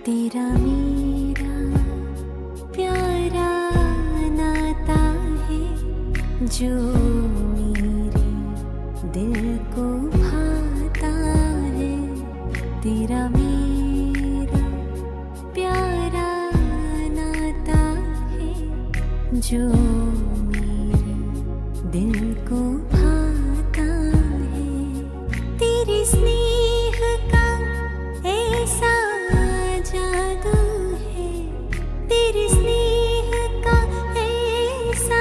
तेरा मेरा प्यारा नाता है जो मेरे दिल को भाता है। तेरा मेरा प्यारा नाता है जो मेरे दिल को भाता है। तेरे स्नेह का ऐसा जादू है, तेरे स्नेह का ऐसा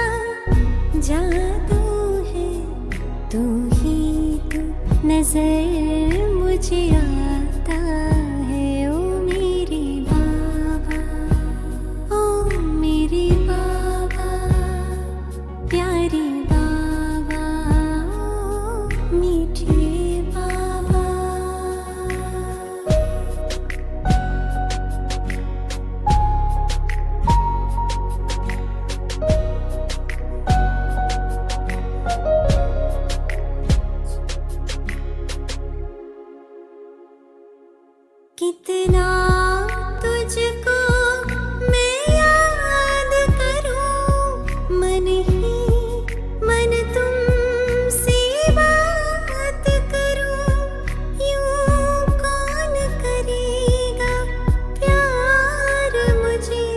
जादू है। तू ही तो नजर मुझे आता है। ओ मेरे बाबा, ओ मेरे बाबा, प्यारे बाबा, ओ मीठे बाबा। कितना तुझको मैं याद करूं, मन ही मन तुमसे बात करूं। यूं कौन करेगा प्यार मुझे,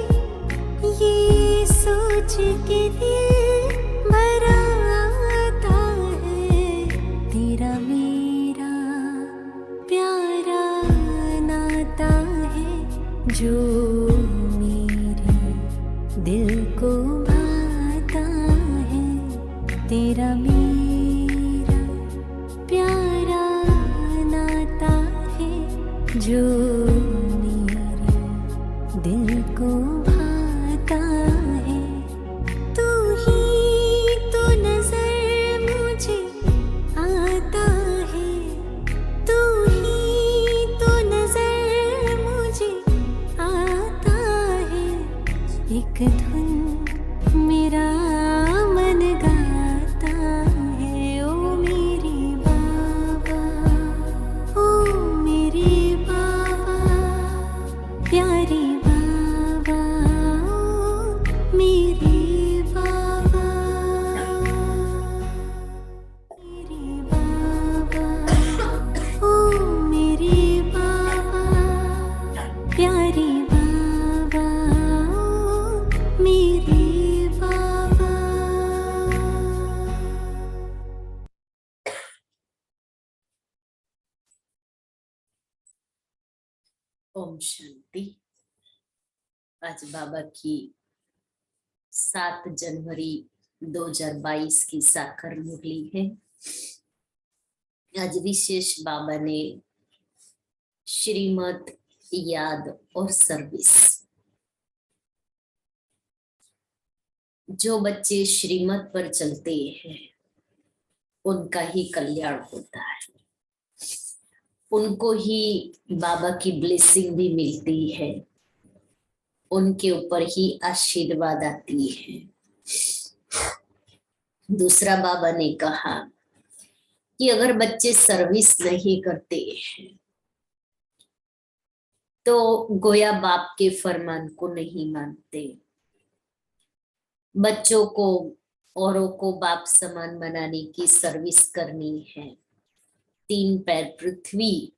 ये सोच के दिल भर आता है। तेरा मेरा प्यारा नाता है जो मेरे दिल को भाता है। तेरा मेरा प्यारा नाता है जो मेरे दिल को भाता है। तू ही तो नजर मुझे आता है, तू ही तो नजर मुझे आता है। एक धुन मेरा मन गाता है। ओ मेरे बाबा, ओ मेरे बाबा, प्यारे बाबा, ओ मेरे बाबा, मेरे बाबा, ओ मेरे बाबा, प्यारे बाबा, ओ मेरे बाबा। ओम शांति। आज बाबा की 7 जनवरी 2022 की साकार मुरली है। आज विशेष बाबा ने श्रीमत, याद और सर्विस। जो बच्चे श्रीमत पर चलते हैं उनका ही कल्याण होता है, उनको ही बाबा की ब्लेसिंग भी मिलती है, उनके ऊपर ही आशीर्वाद आती है। दूसरा बाबा ने कहा कि अगर बच्चे सर्विस नहीं करते हैं तो गोया बाप के फरमान को नहीं मानते। बच्चों को औरों को बाप समान बनाने की सर्विस करनी है। 3 पैर पृथ्वी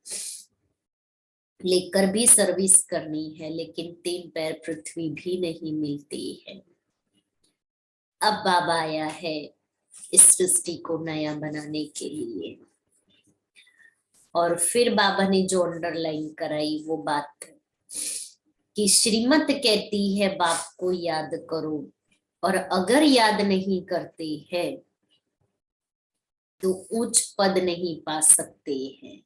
लेकर भी सर्विस करनी है, लेकिन 3 पैर पृथ्वी भी नहीं मिलती है। अब बाबा आया है इस सृष्टि को नया बनाने के लिए। और फिर बाबा ने जो अंडरलाइन कराई वो बात कि श्रीमत कहती है बाप को याद करो, और अगर याद नहीं करते हैं तो उच्च पद नहीं पा सकते हैं,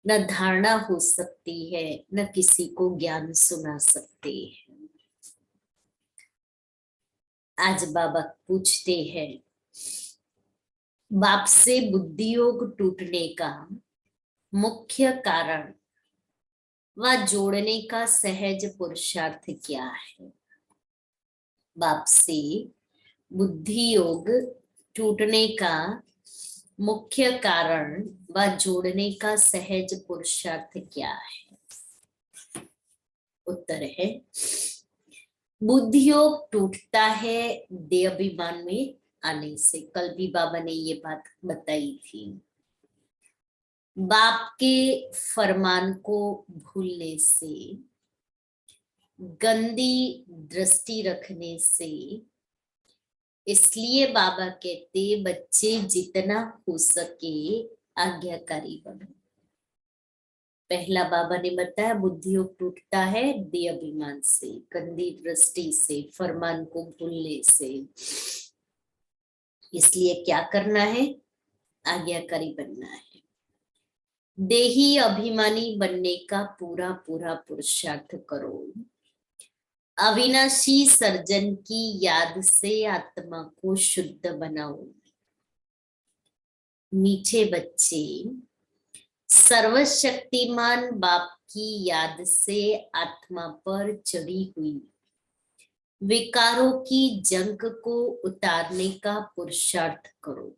न धारणा हो सकती है, न किसी को ज्ञान सुना सकते हैं। आज बाबा पूछते हैं, बाप से बुद्धि योग टूटने का मुख्य कारण व जोड़ने का सहज पुरुषार्थ क्या है? बाप से बुद्धि योग टूटने का मुख्य कारण व जोड़ने का सहज पुरुषार्थ क्या है? उत्तर है बुद्धियोग टूटता है देह अभिमान में आने से। कल भी बाबा ने ये बात बताई थी। बाप के फरमान को भूलने से, गंदी दृष्टि रखने से। इसलिए बाबा कहते बच्चे जितना हो सके आज्ञाकारी बनो। पहला बाबा ने बताया बुद्धियोग टूटता है देह अभिमान से, गंदी दृष्टि से, फरमान को भूलने से। इसलिए क्या करना है? आज्ञाकारी बनना है। देही अभिमानी बनने का पूरा पूरा पुरुषार्थ करो। अविनाशी सर्जन की याद से आत्मा को शुद्ध बनाओ। मीठे बच्चे, सर्वशक्तिमान बाप की याद से आत्मा पर चढ़ी हुई विकारों की जंग को उतारने का पुरुषार्थ करो।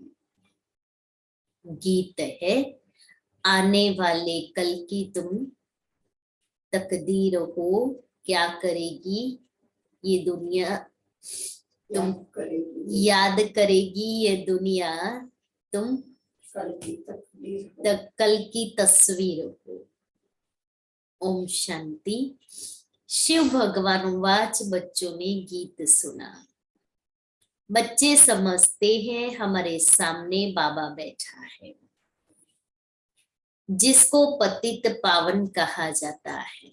गीत है आने वाले कल की तुम तकदीर हो, क्या करेगी ये दुनिया, तुम याद करेगी ये दुनिया, तुम कल की तस्वीर हो। ओम शांति। शिव भगवान वाच बच्चों ने गीत सुना। बच्चे समझते हैं हमारे सामने बाबा बैठा है जिसको पतित पावन कहा जाता है।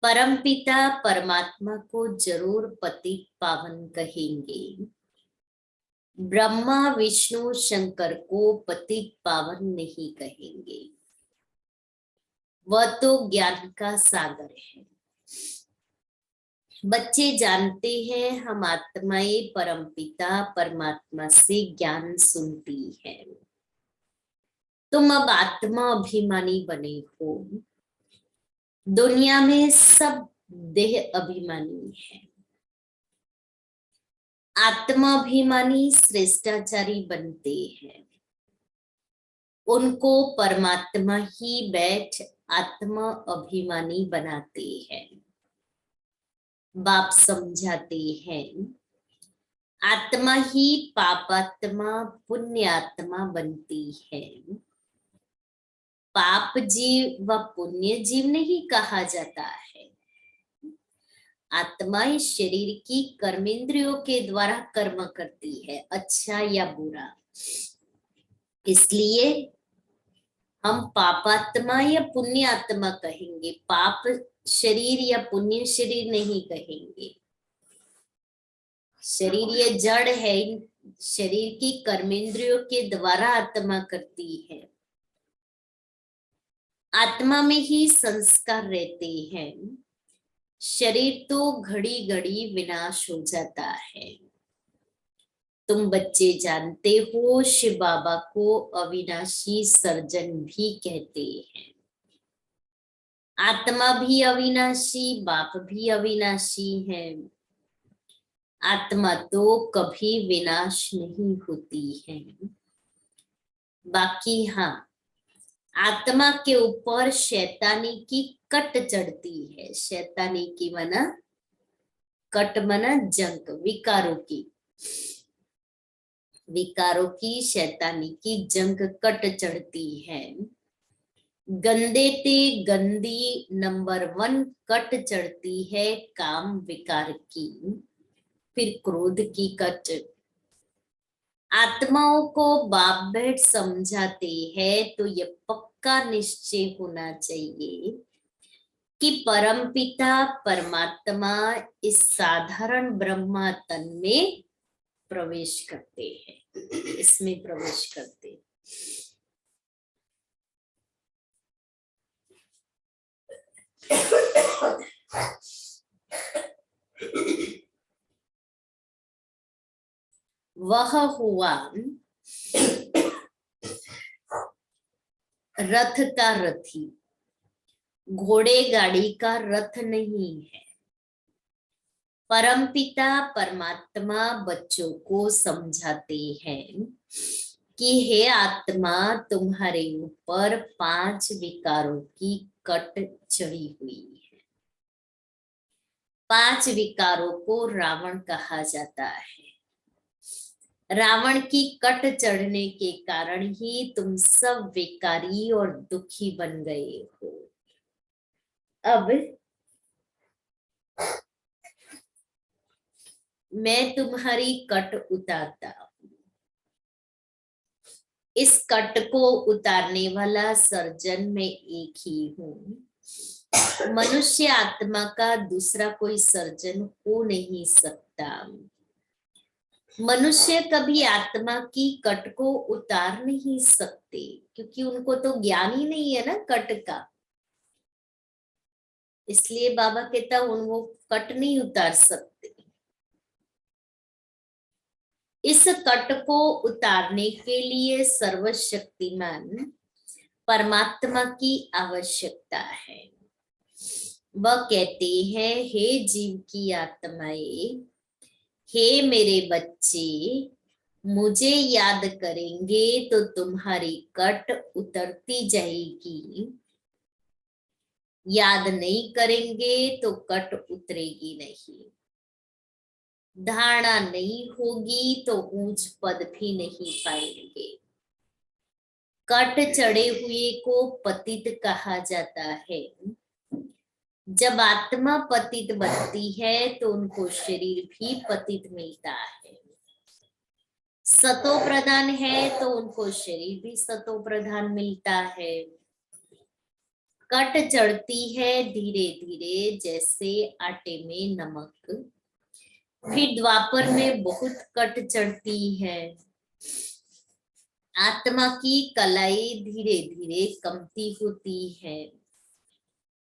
परमपिता परमात्मा को जरूर पतित पावन कहेंगे। ब्रह्मा विष्णु शंकर को पतित पावन नहीं कहेंगे। वह तो ज्ञान का सागर है। बच्चे जानते हैं हम आत्माएं परमपिता परमात्मा से ज्ञान सुनती है। तुम अब आत्मा अभिमानी बने हो। दुनिया में सब देह अभिमानी है। आत्माभिमानी श्रेष्ठाचारी बनते हैं। उनको परमात्मा ही बैठ आत्मा अभिमानी बनाते हैं। बाप समझाते हैं आत्मा ही पापात्मा पुण्यात्मा बनती है। पाप जीव व पुण्य जीव नहीं कहा जाता है। आत्मा इस शरीर की कर्मेंद्रियों के द्वारा कर्म करती है, अच्छा या बुरा। इसलिए हम पापात्मा या पुण्य आत्मा कहेंगे, पाप शरीर या पुण्य शरीर नहीं कहेंगे। शरीर ये जड़ है, शरीर की कर्मेंद्रियों के द्वारा आत्मा करती है। आत्मा में ही संस्कार रहते हैं। शरीर तो घड़ी घड़ी विनाश हो जाता है। तुम बच्चे जानते हो शिव बाबा को अविनाशी सर्जन भी कहते हैं। आत्मा भी अविनाशी, बाप भी अविनाशी है। आत्मा तो कभी विनाश नहीं होती है। बाकी हाँ, आत्मा के ऊपर शैतानी की कट चढ़ती है। शैतानी की मना, कट मना जंग, विकारों की शैतानी की जंग कट चढ़ती है। गंदे ते गंदी नंबर 1 कट चढ़ती है काम विकार की, फिर क्रोध की कट। आत्माओं को बाप बैठ समझाते हैं तो ये पक्का निश्चय होना चाहिए कि परमपिता परमात्मा इस साधारण ब्रह्मा तन में प्रवेश करते हैं, इसमें प्रवेश करते हैं। वह हुआ रथ का रथी, घोड़े गाड़ी का रथ नहीं है। परमपिता परमात्मा बच्चों को समझाते हैं कि हे आत्मा, तुम्हारे ऊपर 5 विकारों की कट चढ़ी हुई है। 5 विकारों को रावण कहा जाता है। रावण की कट चढ़ने के कारण ही तुम सब विकारी और दुखी बन गए हो। अब मैं तुम्हारी कट उतारता हूं। इस कट को उतारने वाला सर्जन मैं एक ही हूं। मनुष्य आत्मा का दूसरा कोई सर्जन हो नहीं सकता। मनुष्य कभी आत्मा की कट को उतार नहीं सकते, क्योंकि उनको तो ज्ञान ही नहीं है ना कट का। इसलिए बाबा कहता उन वो कट नहीं उतार सकते। इस कट को उतारने के लिए सर्वशक्तिमान परमात्मा की आवश्यकता है। वह कहते हैं, हे जीव की आत्माएं, हे मेरे बच्चे, मुझे याद करेंगे तो तुम्हारी कट उतरती जाएगी, याद नहीं करेंगे तो कट उतरेगी नहीं। धारणा नहीं होगी तो ऊंच पद भी नहीं पाएंगे। कट चढ़े हुए को पतित कहा जाता है। जब आत्मा पतित बनती है तो उनको शरीर भी पतित मिलता है। सतो प्रधान है तो उनको शरीर भी सतो प्रधान मिलता है। कट चढ़ती है धीरे धीरे, जैसे आटे में नमक। फिर द्वापर में बहुत कट चढ़ती है। आत्मा की कलाई धीरे धीरे कमती होती है।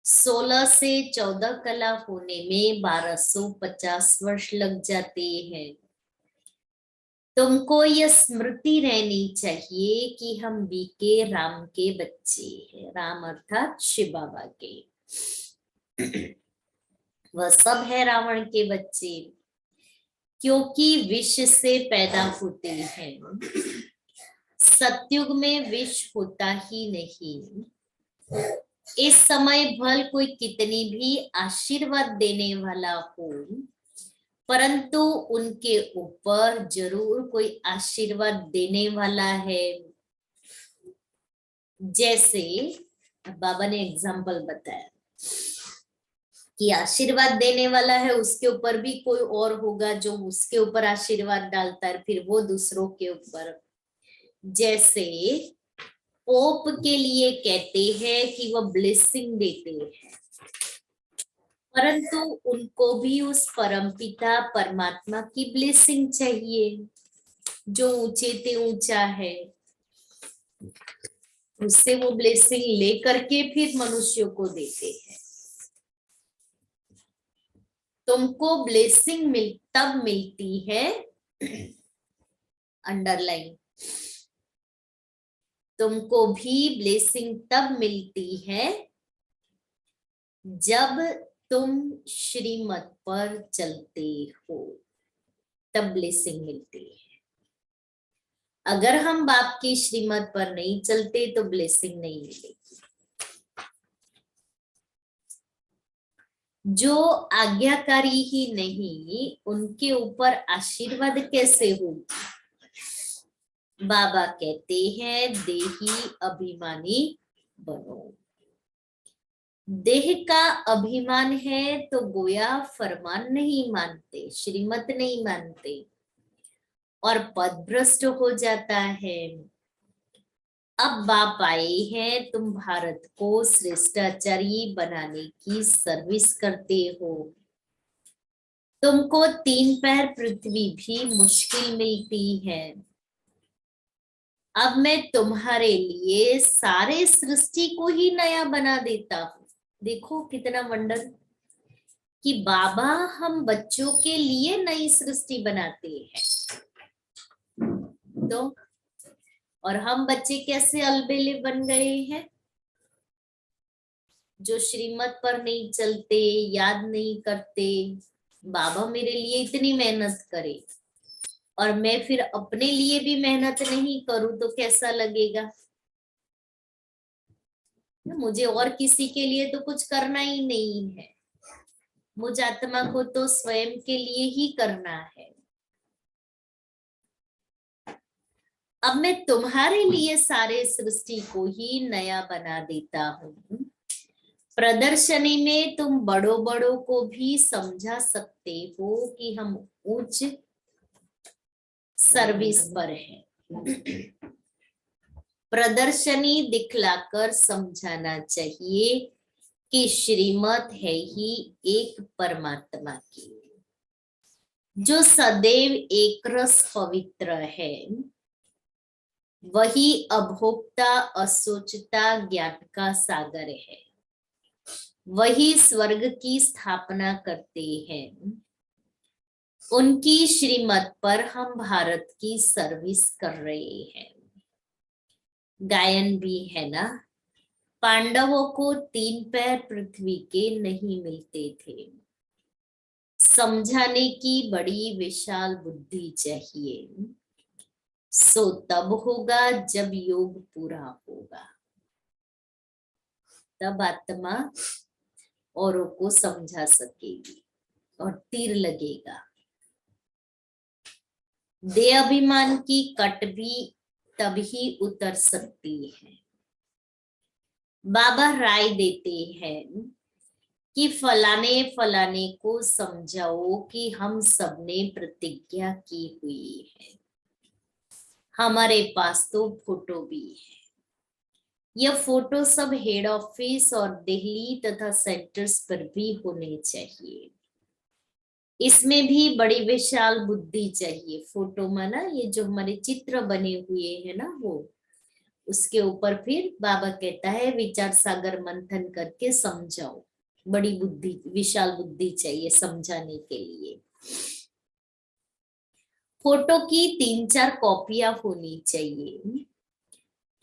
16 से 14 कला होने में 1250 वर्ष लग जाते हैं। तुमको यह स्मृति रहनी चाहिए कि हम बीके राम के बच्चे हैं। राम अर्थात शिव बाबा के। वह सब है रावण के बच्चे, क्योंकि विष से पैदा होते हैं। सतयुग में विष होता ही नहीं। इस समय भल कोई कितनी भी आशीर्वाद देने वाला हो, परंतु उनके ऊपर जरूर कोई आशीर्वाद देने वाला है। जैसे बाबा ने एग्जाम्पल बताया कि आशीर्वाद देने वाला है, उसके ऊपर भी कोई और होगा जो उसके ऊपर आशीर्वाद डालता है, फिर वो दूसरों के ऊपर। जैसे पोप के लिए कहते हैं कि वह ब्लेसिंग देते हैं, परंतु उनको भी उस परमपिता परमात्मा की ब्लेसिंग चाहिए जो ऊंचे ते ऊंचा है। उससे वो ब्लेसिंग लेकर के फिर मनुष्यों को देते हैं। तुमको ब्लेसिंग तब मिलती है, अंडरलाइन, तुमको भी ब्लेसिंग तब मिलती है जब तुम श्रीमत पर चलते हो, तब ब्लेसिंग मिलती है। अगर हम बाप की श्रीमत पर नहीं चलते तो ब्लेसिंग नहीं मिलेगी। जो आज्ञाकारी ही नहीं, उनके ऊपर आशीर्वाद कैसे होगा? बाबा कहते हैं, देही अभिमानी बनो। देह का अभिमान है तो गोया फरमान नहीं मानते, श्रीमत नहीं मानते और पदभ्रष्ट हो जाता है। अब बाप आए हैं, तुम भारत को श्रेष्ठाचार्य बनाने की सर्विस करते हो। तुमको 3 पैर पृथ्वी भी मुश्किल मिलती है। अब मैं तुम्हारे लिए सारे सृष्टि को ही नया बना देता हूं। देखो कितना वंडर कि बाबा हम बच्चों के लिए नई सृष्टि बनाते हैं। तो और हम बच्चे कैसे अलबेले बन गए हैं? जो श्रीमत पर नहीं चलते, याद नहीं करते। बाबा मेरे लिए इतनी मेहनत करे और मैं फिर अपने लिए भी मेहनत नहीं करूं तो कैसा लगेगा? मुझे और किसी के लिए तो कुछ करना ही नहीं है। मुझ आत्मा को तो स्वयं के लिए ही करना है। अब मैं तुम्हारे लिए सारे सृष्टि को ही नया बना देता हूँ। प्रदर्शनी में तुम बड़ों बड़ों को भी समझा सकते हो कि हम उच्च सर्विस पर हैं। प्रदर्शनी दिखलाकर समझाना चाहिए कि श्रीमत है ही एक परमात्मा की, जो सदैव एक रस पवित्र है। वही अभोक्ता असोचता ज्ञान का सागर है। वही स्वर्ग की स्थापना करते हैं। उनकी श्रीमत पर हम भारत की सर्विस कर रहे हैं। गायन भी है ना, पांडवों को 3 पैर पृथ्वी के नहीं मिलते थे। समझाने की बड़ी विशाल बुद्धि चाहिए। सो तब होगा जब योग पूरा होगा, तब आत्मा औरों को समझा सकेगी और तीर लगेगा। देह अभिमान की कट भी तभी उतर सकती है। बाबा राय देते हैं कि फलाने फलाने को समझाओ कि हम सबने प्रतिज्ञा की हुई है। हमारे पास तो फोटो भी है। यह फोटो सब हेड ऑफिस और दिल्ली तथा सेंटर्स पर भी होने चाहिए। इसमें भी बड़ी विशाल बुद्धि चाहिए। फोटो में ना, ये जो हमारे चित्र बने हुए हैं ना, वो उसके ऊपर फिर बाबा कहता है विचार सागर मंथन करके समझाओ। बड़ी बुद्धि, विशाल बुद्धि चाहिए समझाने के लिए। फोटो की 3-4 कॉपियां होनी चाहिए।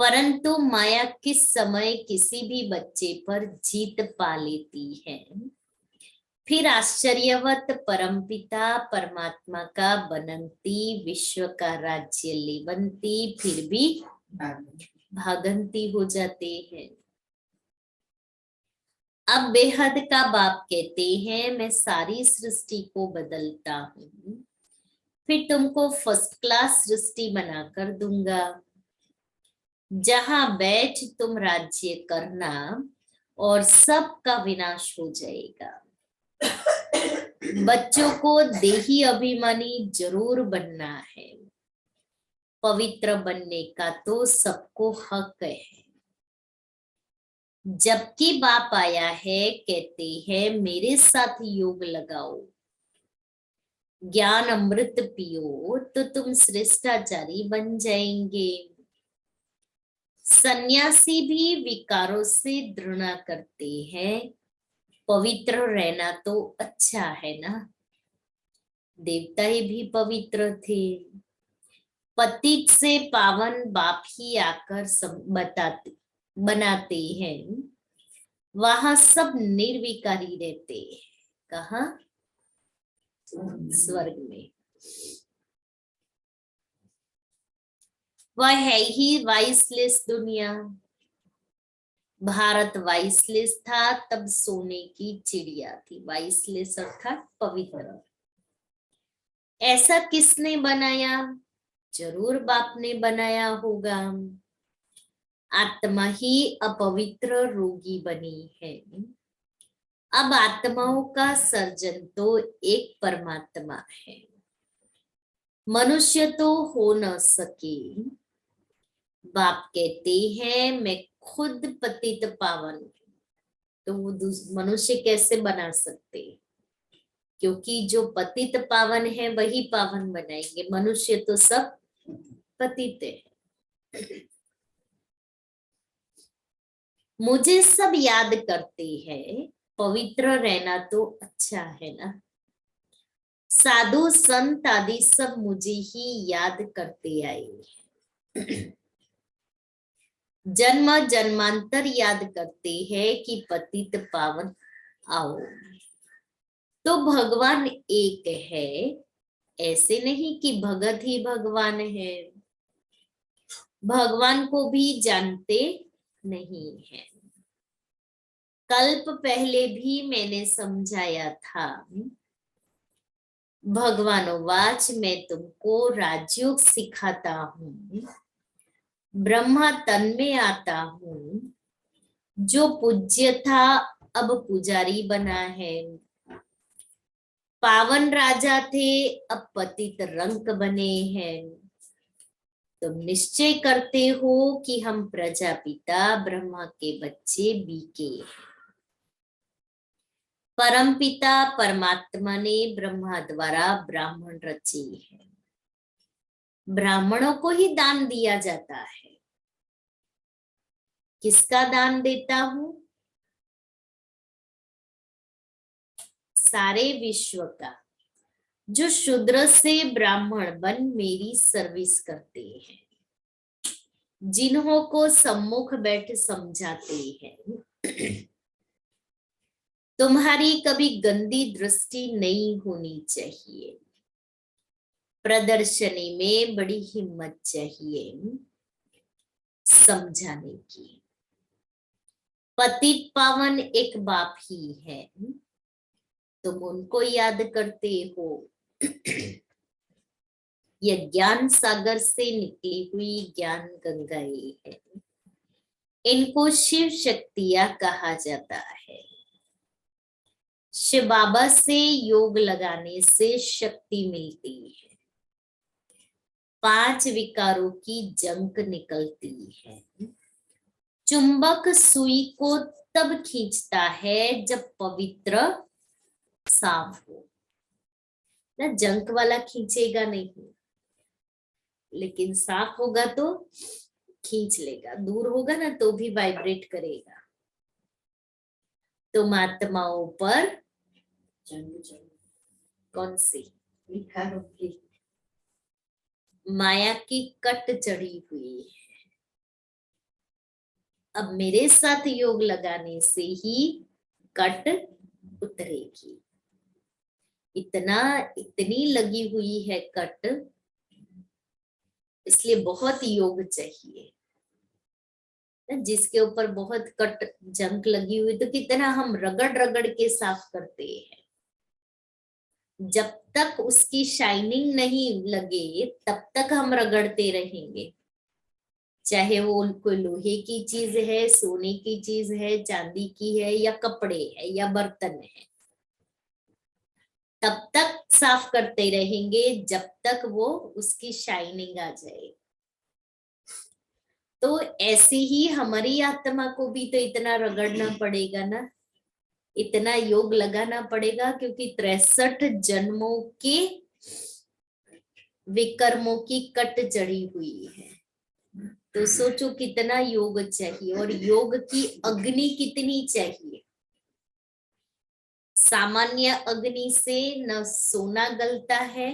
परंतु माया किस समय किसी भी बच्चे पर जीत पा लेती है। फिर आश्चर्यवत परमपिता परमात्मा का बनंती, विश्व का राज्य लेवंती, फिर भी भागंती हो जाते हैं। अब बेहद का बाप कहते हैं मैं सारी सृष्टि को बदलता हूँ, फिर तुमको फर्स्ट क्लास सृष्टि बनाकर दूंगा, जहां बैठ तुम राज्य करना और सबका विनाश हो जाएगा। बच्चों को देही अभिमानी जरूर बनना है। पवित्र बनने का तो सबको हक है। जबकि बाप आया है, कहते हैं मेरे साथ योग लगाओ, ज्ञान अमृत पियो तो तुम श्रेष्ठाचारी बन जाएंगे। सन्यासी भी विकारों से घृणा करते हैं। पवित्र रहना तो अच्छा है ना। देवता ही भी पवित्र थे। पतित से पावन बाप ही आकर बनाते हैं। वहां सब निर्विकारी रहते हैं। कहा? स्वर्ग में। वह है ही वाइसलेस दुनिया। भारत वाइसलेस था तब सोने की चिड़िया थी। वाइसलेस अर्थात पवित्र। ऐसा किसने बनाया? जरूर बाप ने बनाया होगा। आत्मा ही अपवित्र रोगी बनी है। अब आत्माओं का सर्जन तो एक परमात्मा है। मनुष्य तो हो न सके। बाप कहते हैं मैं खुद पतित पावन हूं, तो वो मनुष्य कैसे बना सकते? क्योंकि जो पतित पावन है वही पावन बनाएंगे। मनुष्य तो सब पतित है। मुझे सब याद करते हैं। पवित्र रहना तो अच्छा है ना। साधु संत आदि सब मुझे ही याद करते आए। जन्म जन्मांतर याद करते हैं कि पतित पावन आओ। तो भगवान एक है, ऐसे नहीं कि भगत ही भगवान है। भगवान को भी जानते नहीं है। कल्प पहले भी मैंने समझाया था, भगवानोवाच, मैं तुमको राजयोग सिखाता हूँ, ब्रह्मा तन में आता हूँ, जो पूज्य था अब पुजारी बना है, पावन राजा थे अब पतित रंक बने हैं, तुम निश्चय करते हो कि हम प्रजापिता ब्रह्मा के बच्चे बीके हैं। परमपिता परमात्मा ने ब्रह्मा द्वारा ब्राह्मण रचे हैं, ब्राह्मणों को ही दान दिया जाता है। किसका दान देता हूं? सारे विश्व का, जो शूद्र से ब्राह्मण बन मेरी सर्विस करते हैं, जिन्हों को सम्मुख बैठ समझाते हैं। तुम्हारी कभी गंदी दृष्टि नहीं होनी चाहिए, प्रदर्शनी में बड़ी हिम्मत चाहिए समझाने की। पतित पावन एक बाप ही है, तुम उनको याद करते हो। यह ज्ञान सागर से निकली हुई ज्ञान गंगाएं है, इनको शिव शक्तियां कहा जाता है। शिव बाबा से योग लगाने से शक्ति मिलती है, 5 विकारों की जंक निकलती है। चुंबक सुई को तब खींचता है जब पवित्र साफ हो ना, जंक वाला खींचेगा नहीं, लेकिन साफ होगा तो खींच लेगा, दूर होगा ना तो भी वाइब्रेट करेगा। तुम आत्माओं पर कौन सी विकारों की माया की कट चढ़ी हुई है। अब मेरे साथ योग लगाने से ही कट उतरेगी। इतनी लगी हुई है कट, इसलिए बहुत योग चाहिए। जिसके ऊपर बहुत कट जंक लगी हुई तो कितना हम रगड़ रगड़ के साफ करते हैं, जब तक उसकी शाइनिंग नहीं लगे तब तक हम रगड़ते रहेंगे। चाहे वो कोई लोहे की चीज है, सोने की चीज है, चांदी की है, या कपड़े है, या बर्तन है, तब तक साफ करते रहेंगे जब तक वो उसकी शाइनिंग आ जाए। तो ऐसे ही हमारी आत्मा को भी तो इतना रगड़ना पड़ेगा ना, इतना योग लगाना पड़ेगा, क्योंकि 63 जन्मों के विकर्मों की कट चढ़ी हुई है। तो सोचो कितना योग चाहिए, और योग की अग्नि कितनी चाहिए। सामान्य अग्नि से न सोना गलता है,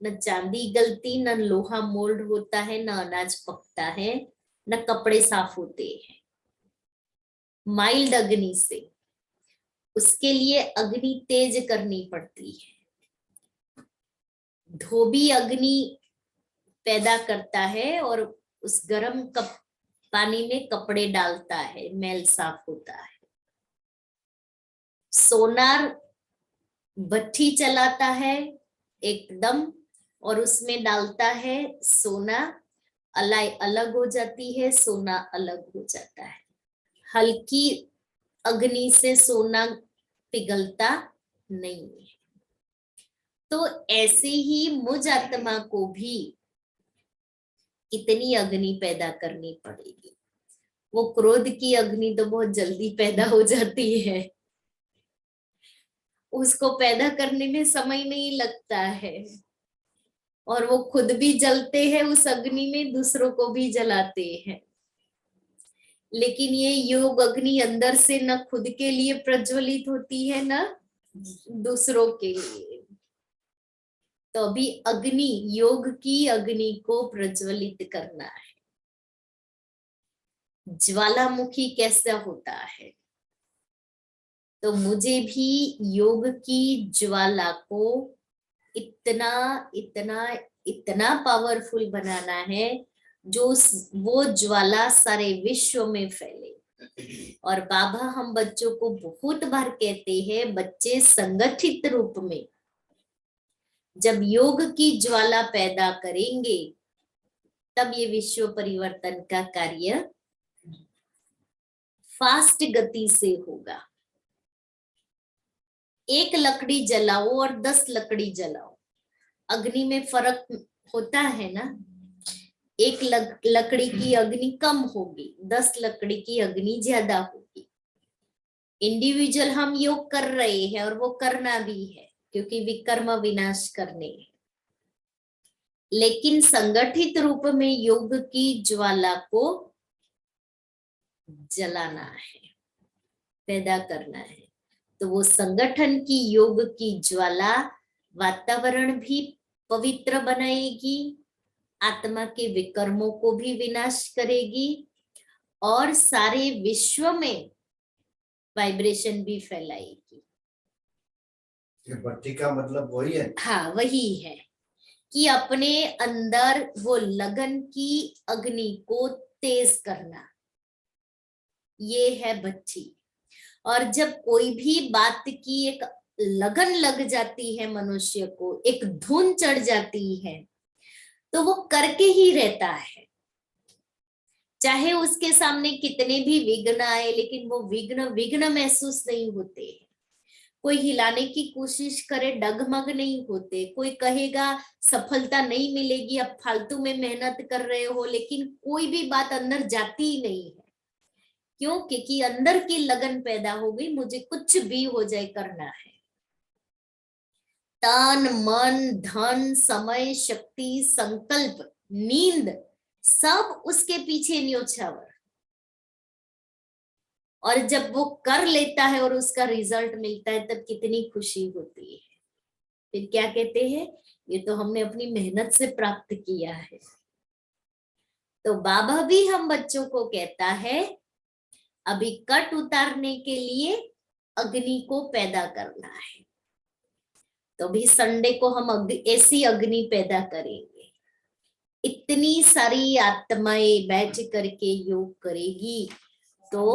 न चांदी गलती, न लोहा मोल्ड होता है, न अनाज पकता है, न कपड़े साफ होते हैं। माइल्ड अग्नि से, उसके लिए अग्नि तेज करनी पड़ती है। धोबी अग्नि पैदा करता है और उस गर्म पानी में कपड़े डालता है, मैल साफ होता है। सोनार भट्ठी चलाता है एकदम, और उसमें डालता है सोना, अलग हो जाती है, सोना अलग हो जाता है। हल्की अग्नि से सोना पिघलता नहीं है। तो ऐसे ही मुझ आत्मा को भी इतनी अग्नि पैदा करनी पड़ेगी। वो क्रोध की अग्नि तो बहुत जल्दी पैदा हो जाती है, उसको पैदा करने में समय नहीं लगता है, और वो खुद भी जलते हैं उस अग्नि में, दूसरों को भी जलाते हैं। लेकिन ये योग अग्नि अंदर से न खुद के लिए प्रज्वलित होती है, न दूसरों के लिए। तो अभी अग्नि, योग की अग्नि को प्रज्वलित करना है। ज्वालामुखी कैसा होता है, तो मुझे भी योग की ज्वाला को इतना इतना इतना पावरफुल बनाना है, जो वो ज्वाला सारे विश्व में फैले। और बाबा हम बच्चों को बहुत बार कहते हैं, बच्चे संगठित रूप में जब योग की ज्वाला पैदा करेंगे तब ये विश्व परिवर्तन का कार्य फास्ट गति से होगा। एक लकड़ी जलाओ और 10 लकड़ी जलाओ, अग्नि में फर्क होता है ना। एक लकड़ी की अग्नि कम होगी, 10 लकड़ी की अग्नि ज्यादा होगी। इंडिविजुअल हम योग कर रहे हैं और वो करना भी है क्योंकि विकर्म विनाश करने हैं, लेकिन संगठित रूप में योग की ज्वाला को जलाना है, पैदा करना है। तो वो संगठन की योग की ज्वाला वातावरण भी पवित्र बनाएगी, आत्मा के विकर्मों को भी विनाश करेगी और सारे विश्व में वाइब्रेशन भी फैलाएगी। ये भट्टी का मतलब वही है। हाँ, वही है कि अपने अंदर वो लगन की अग्नि को तेज करना, ये है भट्टी। और जब कोई भी बात की एक लगन लग जाती है मनुष्य को, एक धुन चढ़ जाती है, तो वो करके ही रहता है, चाहे उसके सामने कितने भी विघ्न आए, लेकिन वो विघ्न महसूस नहीं होते। कोई हिलाने की कोशिश करे, डगमग नहीं होते। कोई कहेगा सफलता नहीं मिलेगी, अब फालतू में मेहनत कर रहे हो, लेकिन कोई भी बात अंदर जाती ही नहीं है। क्यों? क्योंकि अंदर की लगन पैदा हो गई, मुझे कुछ भी हो जाए करना है। तन मन धन समय शक्ति संकल्प नींद सब उसके पीछे न्योछावर। और जब वो कर लेता है और उसका रिजल्ट मिलता है तब कितनी खुशी होती है। फिर क्या कहते हैं, ये तो हमने अपनी मेहनत से प्राप्त किया है। तो बाबा भी हम बच्चों को कहता है, अभी कट उतारने के लिए अग्नि को पैदा करना है। तो भी संडे को हम ऐसी अग्नि पैदा करेंगे, इतनी सारी आत्माएं बैठ करके योग करेगी तो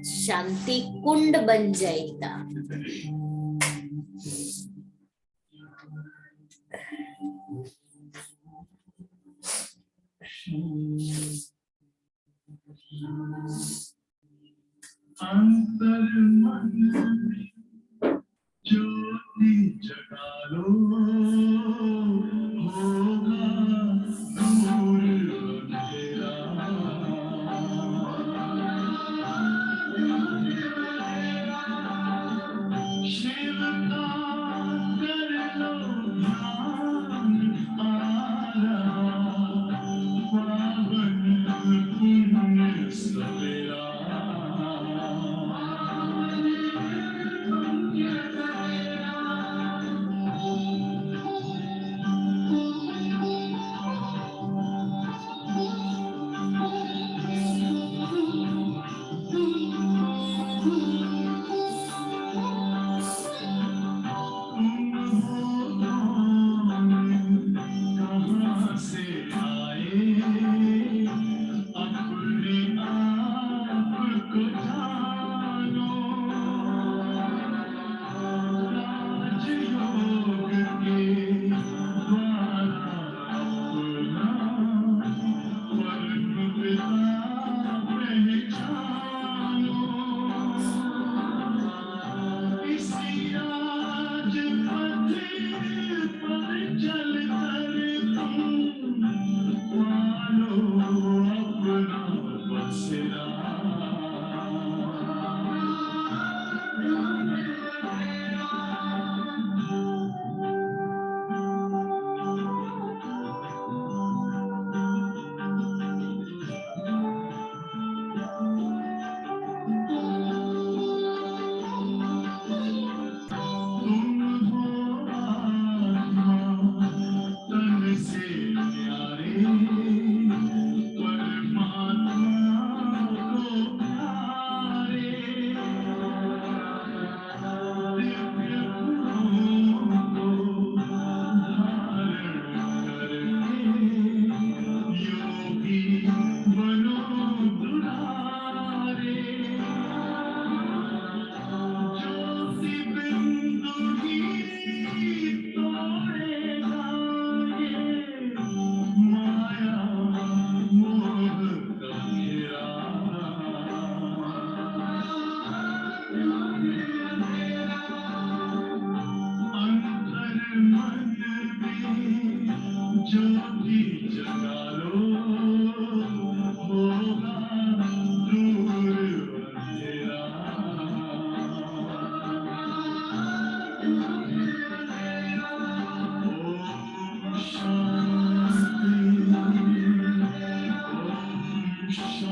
शांति कुंड बन जाएगा। अंतर मन में ज्योति जगा लो, होगा दूर अंधेरा। शिव का कर लो ध्यान, आ रहा पावन पुण्य सवेरा। ओम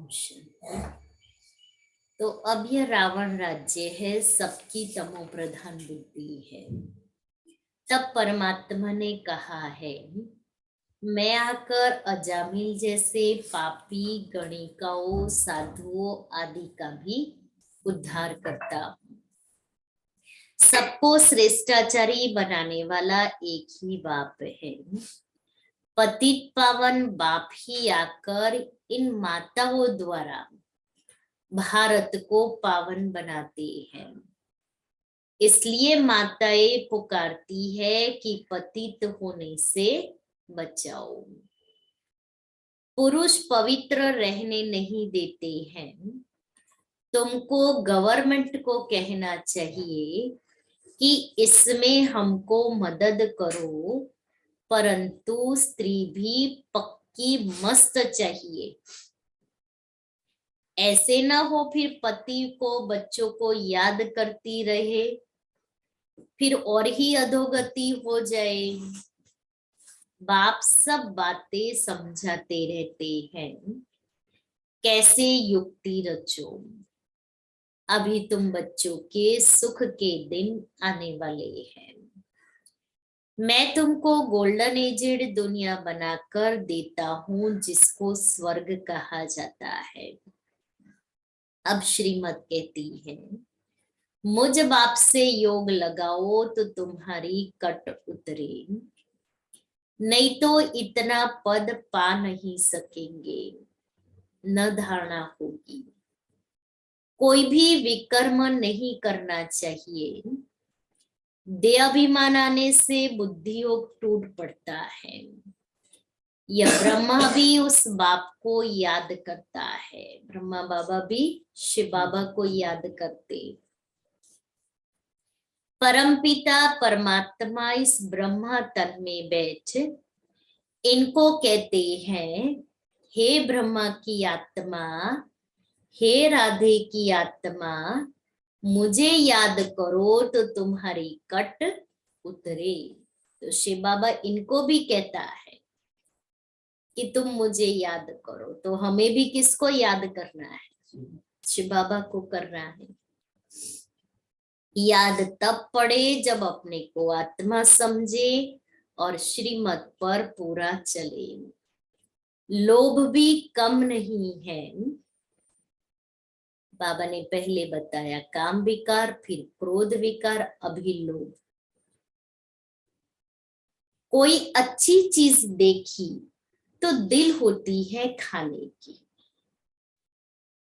शांति। तो अब यह रावण राज्य है, सबकी तमो प्रधान बुद्धि है। तब परमात्मा ने कहा है, मैं आकर अजामिल जैसे पापी गणिकाओं, साधुओं आदि का भी उद्धार करता हूँ। सबको श्रेष्ठाचारी बनाने वाला एक ही बाप है। पतित पावन बाप ही आकर इन माताओं द्वारा भारत को पावन बनाते हैं। इसलिए माताएं पुकारती है कि पतित होने से बचाओ। पुरुष पवित्र रहने नहीं देते हैं। तुमको गवर्नमेंट को कहना चाहिए कि इसमें हमको मदद करो, परंतु स्त्री भी पक्की मस्त चाहिए। ऐसे ना हो फिर पति को बच्चों को याद करती रहे, फिर और ही अधोगति हो जाए। बाप सब बातें समझाते रहते हैं, कैसे युक्ति रचो। अभी तुम बच्चों के सुख के दिन आने वाले हैं। मैं तुमको गोल्डन एजेड दुनिया बनाकर देता हूं, जिसको स्वर्ग कहा जाता है। अब श्रीमत कहती है, मुझ बाप से योग लगाओ तो तुम्हारी कट उतरे, नहीं तो इतना पद पा नहीं सकेंगे, न धारणा होगी। कोई भी विकर्म नहीं करना चाहिए। देहाभिमान आने से बुद्धि योग टूट पड़ता है। यह ब्रह्मा भी उस बाप को याद करता है। ब्रह्मा बाबा भी शिव बाबा को याद करते। परमपिता परमात्मा इस ब्रह्मा तन में बैठ इनको कहते हैं, हे ब्रह्मा की आत्मा, हे राधे की आत्मा, मुझे याद करो तो तुम्हारी कट उतरे। तो शिव बाबा इनको भी कहता है कि तुम मुझे याद करो। तो हमें भी किसको याद करना है? शिव बाबा को करना है। याद तब पड़े जब अपने को आत्मा समझे और श्रीमत पर पूरा चले। लोभ भी कम नहीं है। बाबा ने पहले बताया काम विकार, फिर क्रोध विकार, अभी लोभ। कोई अच्छी चीज देखी तो दिल होती है खाने की,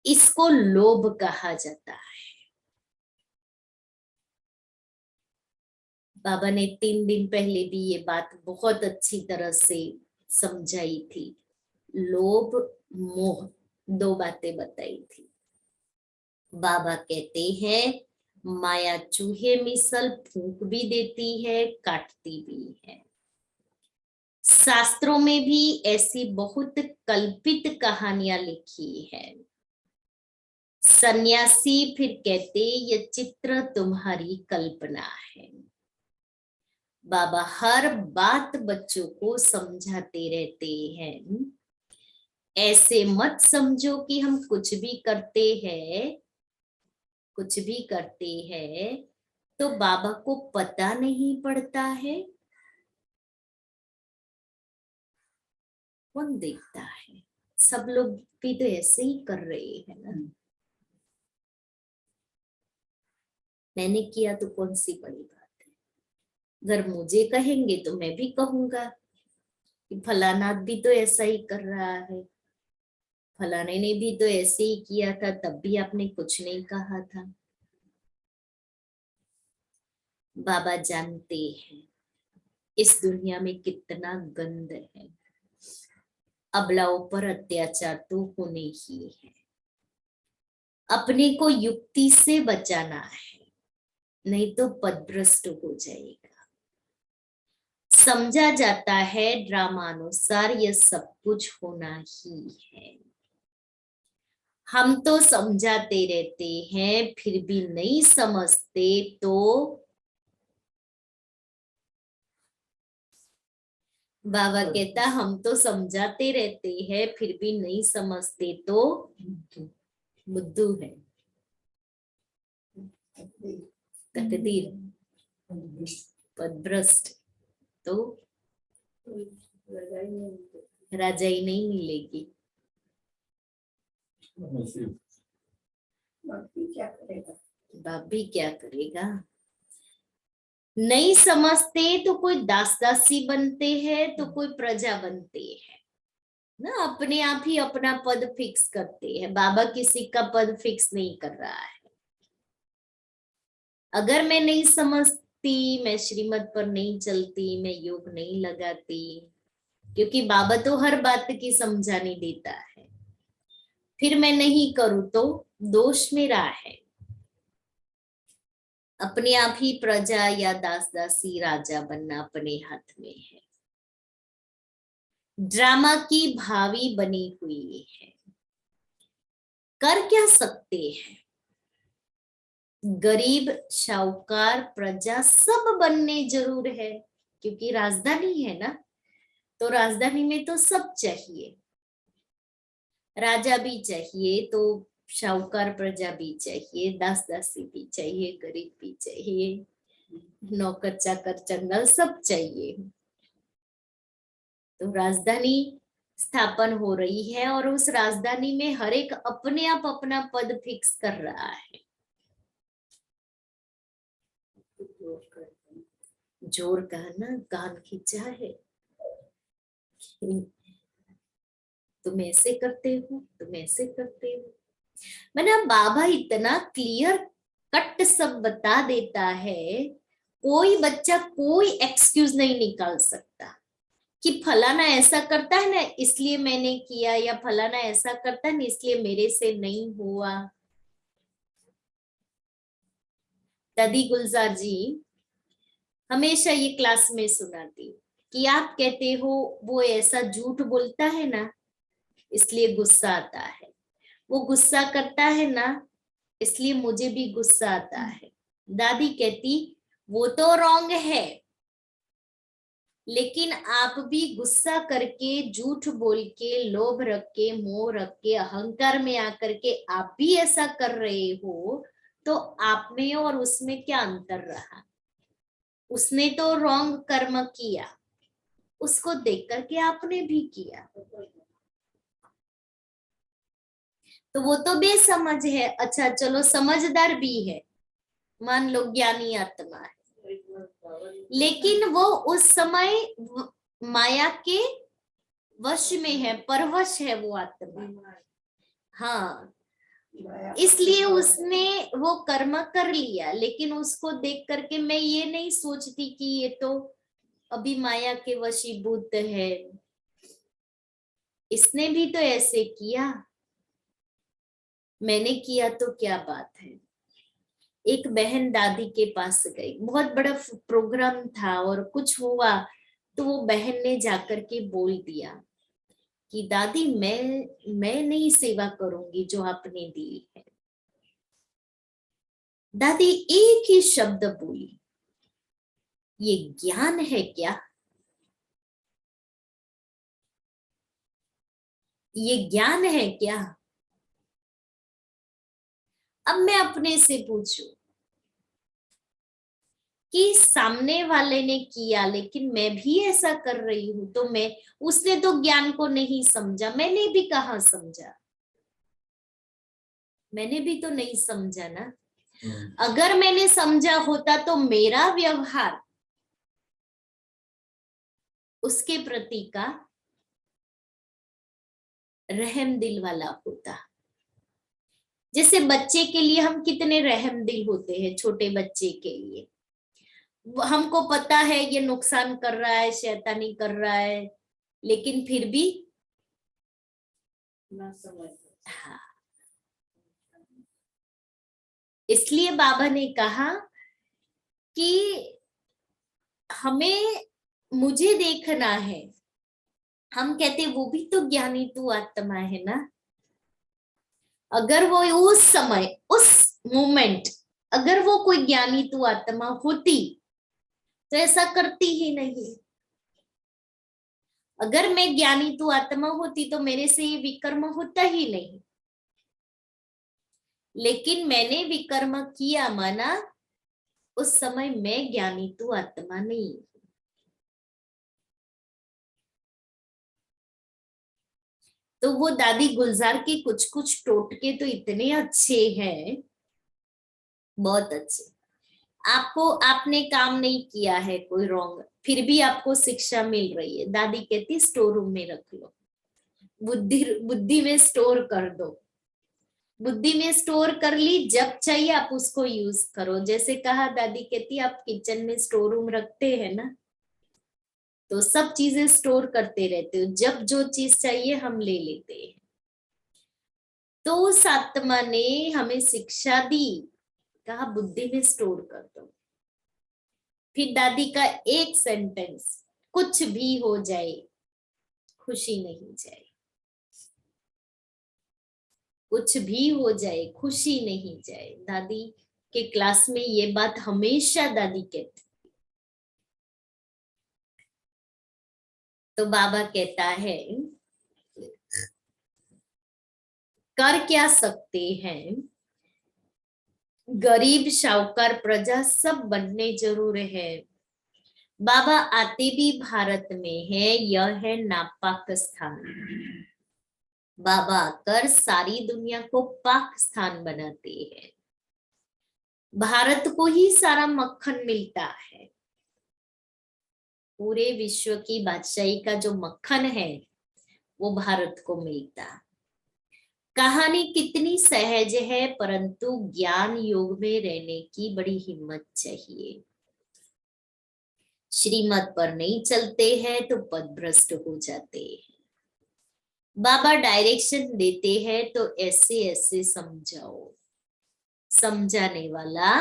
इसको लोभ कहा जाता है। बाबा ने 3 दिन पहले भी ये बात बहुत अच्छी तरह से समझाई थी। लोभ मोह 2 बातें बताई थी। बाबा कहते हैं, माया चूहे मिसल फूंक भी देती है, काटती भी है। शास्त्रों में भी ऐसी बहुत कल्पित कहानियां लिखी है। सन्यासी फिर कहते, ये चित्र तुम्हारी कल्पना है। बाबा हर बात बच्चों को समझाते रहते हैं। ऐसे मत समझो कि हम कुछ भी करते हैं तो बाबा को पता नहीं पड़ता है। कौन देखता है? सब लोग भी तो ऐसे ही कर रहे हैं ना। मैंने किया तो कौन सी बड़ी बात है? अगर मुझे कहेंगे तो मैं भी कहूंगा कि फलाना भी तो ऐसा ही कर रहा है, फलाने ने भी तो ऐसे ही किया था, तब भी आपने कुछ नहीं कहा था। बाबा जानते हैं इस दुनिया में कितना गंद है। अबलाओं पर अत्याचार तो होने ही है। अपने को युक्ति से बचाना है, नहीं तो पदभ्रष्ट हो जाएगा। समझा जाता है ड्रामानुसार यह सब कुछ होना ही है। हम तो समझाते रहते हैं फिर भी नहीं समझते तो बाबा कहता हम तो समझाते रहते हैं फिर भी नहीं समझते तो बुद्धू है, तकदीर, पदभ्रष्ट, तो राजाई नहीं मिलेगी। बाप भी क्या करेगा। नहीं समझते तो कोई दास दासी बनते हैं तो कोई प्रजा बनते हैं ना, अपने आप ही अपना पद फिक्स करते हैं। बाबा किसी का पद फिक्स नहीं कर रहा है। अगर मैं नहीं समझती, मैं श्रीमत पर नहीं चलती, मैं योग नहीं लगाती, क्योंकि बाबा तो हर बात की समझानी देता है, फिर मैं नहीं करूं तो दोष मेरा है। अपने आप ही प्रजा या दास दासी राजा बनना अपने हाथ में है। ड्रामा की भावी बनी हुई है। कर क्या सकते हैं? गरीब, शाहूकार, प्रजा सब बनने जरूर है, क्योंकि राजधानी है ना, तो राजधानी में तो सब चाहिए। राजा भी चाहिए तो शाहूकार प्रजा भी चाहिए, दास दासी भी चाहिए, गरीब भी चाहिए, नौकर चाकर चंगल सब चाहिए। तो राजधानी स्थापन हो रही है और उस राजधानी में हर एक अपने आप अपना पद फिक्स कर रहा है। जोर का ना कान खींचा है, तुम ऐसे करते हो, तुम ऐसे करते हो। मैंने बाबा इतना क्लियर कट सब बता देता है, कोई बच्चा कोई एक्सक्यूज नहीं निकाल सकता कि फलाना ऐसा करता है ना इसलिए मैंने किया, या फलाना ऐसा करता है ना इसलिए मेरे से नहीं हुआ। दादी गुलजार जी हमेशा ये क्लास में सुनाती कि आप कहते हो वो ऐसा झूठ बोलता है ना इसलिए गुस्सा आता है, वो गुस्सा करता है ना इसलिए मुझे भी गुस्सा आता है। दादी कहती वो तो रॉन्ग है, लेकिन आप भी गुस्सा करके, झूठ बोल के, लोभ रख के, मोह रख के, अहंकार में आकर के आप भी ऐसा कर रहे हो, तो आप में और उसमें क्या अंतर रहा? उसने तो रॉन्ग कर्म किया, उसको देख करके आपने भी किया, तो वो तो बेसमझ है। अच्छा चलो समझदार भी है, मान लो ज्ञानी आत्मा है, लेकिन वो उस समय माया के वश में है, परवश है वो आत्मा। हाँ, इसलिए उसने वो कर्म कर लिया, लेकिन उसको देख करके मैं ये नहीं सोचती कि ये तो अभी माया के वशीभूत है, इसने भी तो ऐसे किया, मैंने किया तो क्या बात है। एक बहन दादी के पास गई, बहुत बड़ा प्रोग्राम था और कुछ हुआ, तो वो बहन ने जाकर के बोल दिया कि दादी मैं नहीं सेवा करूंगी जो आपने दी है। दादी एक ही शब्द बोली, ये ज्ञान है क्या? ये ज्ञान है क्या? अब मैं अपने से पूछूं कि सामने वाले ने किया लेकिन मैं भी ऐसा कर रही हूं, तो मैं, उसने तो ज्ञान को नहीं समझा, मैंने भी कहाँ समझा? मैंने भी तो नहीं समझा ना। अगर मैंने समझा होता तो मेरा व्यवहार उसके प्रति का रहम दिल वाला होता। जैसे बच्चे के लिए हम कितने रहम दिल होते हैं, छोटे बच्चे के लिए हमको पता है ये नुकसान कर रहा है, शैतानी कर रहा है, लेकिन फिर भी ना समझ। हाँ, इसलिए बाबा ने कहा कि हमें मुझे देखना है, हम कहते वो भी तो ज्ञानी तू आत्मा है ना। अगर वो उस समय, उस मोमेंट, अगर वो कोई ज्ञानी तू आत्मा होती तो ऐसा करती ही नहीं। अगर मैं ज्ञानी तू आत्मा होती तो मेरे से ये विकर्म होता ही नहीं। लेकिन मैंने विकर्म किया, माना उस समय मैं ज्ञानी तू आत्मा नहीं। तो वो दादी गुलजार के कुछ कुछ टोटके तो इतने अच्छे हैं, बहुत अच्छे। आपको, आपने काम नहीं किया है कोई रॉन्ग, फिर भी आपको शिक्षा मिल रही है। दादी कहती स्टोर रूम में रख लो, बुद्धि बुद्धि में स्टोर कर दो। बुद्धि में स्टोर कर ली, जब चाहिए आप उसको यूज करो। जैसे कहा, दादी कहती आप किचन में स्टोर रूम रखते हैं ना, तो सब चीजें स्टोर करते रहते हो, जब जो चीज चाहिए हम ले लेते हैं। तो उस आत्मा ने हमें शिक्षा दी, कहा बुद्धि में स्टोर कर दो। फिर दादी का एक सेंटेंस, कुछ भी हो जाए खुशी नहीं जाए, कुछ भी हो जाए खुशी नहीं जाए। दादी के क्लास में ये बात हमेशा दादी कहती। तो बाबा कहता है कर क्या सकते हैं, गरीब शाहूकार प्रजा सब बनने जरूर है। बाबा आते भी भारत में है, यह है नापाक स्थान। बाबा आकर सारी दुनिया को पाक स्थान बनाते हैं। भारत को ही सारा मक्खन मिलता है, पूरे विश्व की बादशाही का जो मक्खन है वो भारत को मिलता। कहानी कितनी सहज है, परंतु ज्ञान योग में रहने की बड़ी हिम्मत चाहिए। श्रीमत पर नहीं चलते हैं तो पथभ्रष्ट हो जाते हैं। बाबा डायरेक्शन देते हैं तो ऐसे ऐसे समझाओ। समझाने वाला,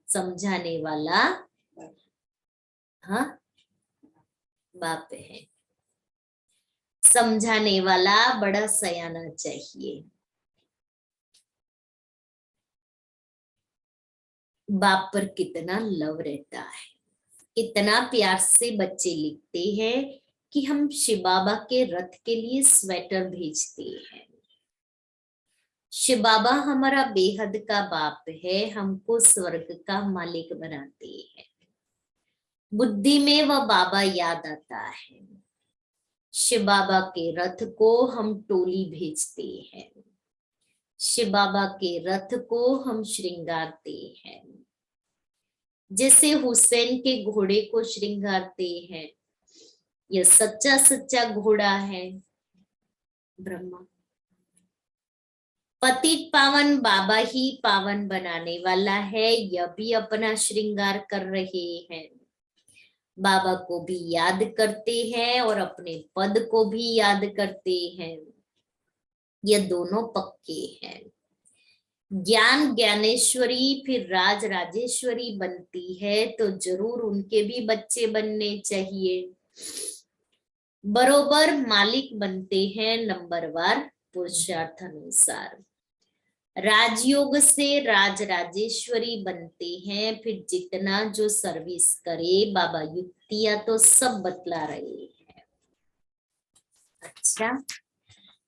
समझाने वाला हाँ बाप है। समझाने वाला बड़ा सयाना चाहिए। बाप पर कितना लव रहता है, कितना प्यार से बच्चे लिखते हैं कि हम शिव बाबा के रथ के लिए स्वेटर भेजते हैं। शिव बाबा हमारा बेहद का बाप है, हमको स्वर्ग का मालिक बनाते हैं। बुद्धि में वह बाबा याद आता है। शिव बाबा के रथ को हम टोली भेजते हैं, शिव बाबा के रथ को हम श्रृंगारते हैं। जैसे हुसैन के घोड़े को श्रृंगारते हैं, यह सच्चा सच्चा घोड़ा है ब्रह्मा। पतित पावन बाबा ही पावन बनाने वाला है, यह भी अपना श्रृंगार कर रहे हैं। बाबा को भी याद करते हैं और अपने पद को भी याद करते हैं। यह दोनों पक्के हैं। ज्ञान ज्ञानेश्वरी फिर राज राजेश्वरी बनती है तो जरूर उनके भी बच्चे बनने चाहिए। बरोबर मालिक बनते हैं नंबरवार पुरुषार्थ अनुसार। राजयोग से राज राजेश्वरी बनते हैं, फिर जितना जो सर्विस करे। बाबा युक्तियां तो सब बतला रहे हैं। अच्छा,